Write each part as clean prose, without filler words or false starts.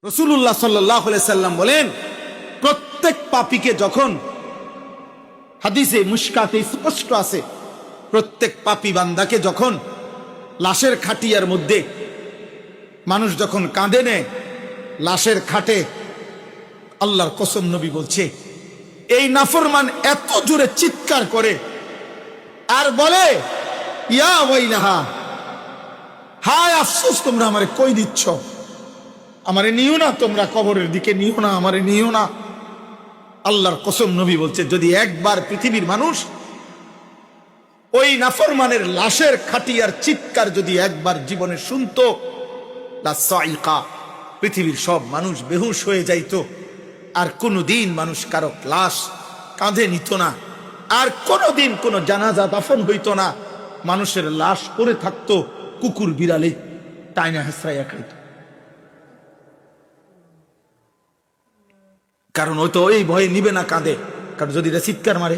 রাসূলুল্লাহ সাল্লাল্লাহু আলাইহি সাল্লাম বলেন, প্রত্যেক পাপীকে যখন, হাদিসে মুশকাতে স্পষ্ট আছে, প্রত্যেক পাপী বান্দাকে যখন লাশের খাটিয়ার মধ্যে মানুষ যখন কাঁদে নেয়, লাশের খাটে, আল্লাহর কসম নবী বলছে, এই নাফরমান এত জোরে চিৎকার করে আর বলে, ইয়া ওয়াইলাহা, হায় আফসোস, তোমরা আমারে কই দিচ্ছ, আমারে নিও না, তোমরা কবরের দিকে নিও না, আমারে নিও না। আল্লাহর কসম নবী বলছে, যদি একবার পৃথিবীর মানুষ ওই নাফরমানের লাশের খাটিয়ার চিৎকার যদি একবার জীবনে শুনতো, লাসাইকা, পৃথিবীর সব মানুষ বেহুশ হয়ে যাইতো, আর কোনোদিন মানুষ কারো লাশ কাঁধে নিত না, আর কোনোদিন কোনো জানাজা দাফন হইতো না, মানুষের লাশ পড়ে থাকতো, কুকুর বিড়ালে টাইনা হেসরাইয়া খাইত। কারণ ওই তো ওই ভয়ে নিবে না কাঁধে, কারণ যদি এটা চিৎকার মারে।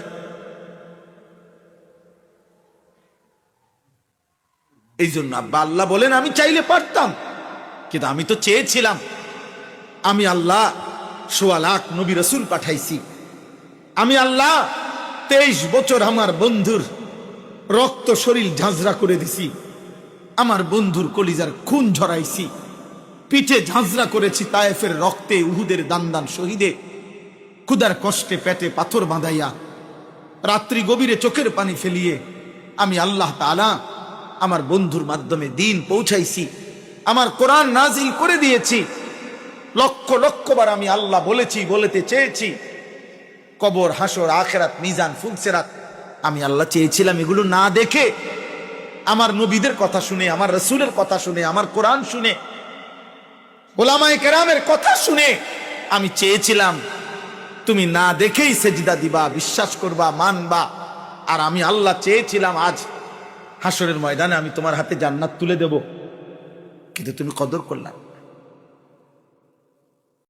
এই জন্য আব্বা আল্লাহ বলেন, আমি চাইলে পারতাম, কিন্তু আমি তো চেয়েছিলাম। আমি আল্লাহ ১৬ লাখ নবী রাসূল পাঠাইছি। আমি আল্লাহ ২৩ বছর আমার বন্ধুর রক্ত শরীর ঝাঁঝরা করে দিছি, আমার বন্ধুর কলিজার খুন ঝরাইছি, পিঠে ঝাঁঝরা করেছি তায়েফের রক্তে, উহুদের দান দান শহীদে, ক্ষুধার কষ্টে পেটে পাথর বাঁধাইয়া, রাত্রি গভীরে চোখের পানি ফেলিয়ে আমি আল্লাহ তাআলা আমার বন্ধুর মাধ্যমে দিন পৌঁছাইছি, আমার কোরআন নাজিল করে দিয়েছি। লক্ষ লক্ষবার আমি আল্লাহ বলেছি, বলতে চেয়েছি। কবর, হাসর, আখিরাত, মিজান, ফুলসিরাত আমি আল্লাহ চেয়েছিলাম। এগুলো না দেখে, আমার নবীদের কথা শুনে, আমার রাসূলের কথা শুনে, আমার কোরআন শুনে, উলামায়ে কেরামের কথা শুনে আমি চেয়েছিলাম তুমি না দেখেই সেজদা দিবা, বিশ্বাস করবা, মানবা। আর আমি আল্লাহ চেয়েছিলাম আজ হাসরের ময়দানে আমি তোমার হাতে জান্নাত তুলে দেব, কিন্তু তুমি কদর করলা।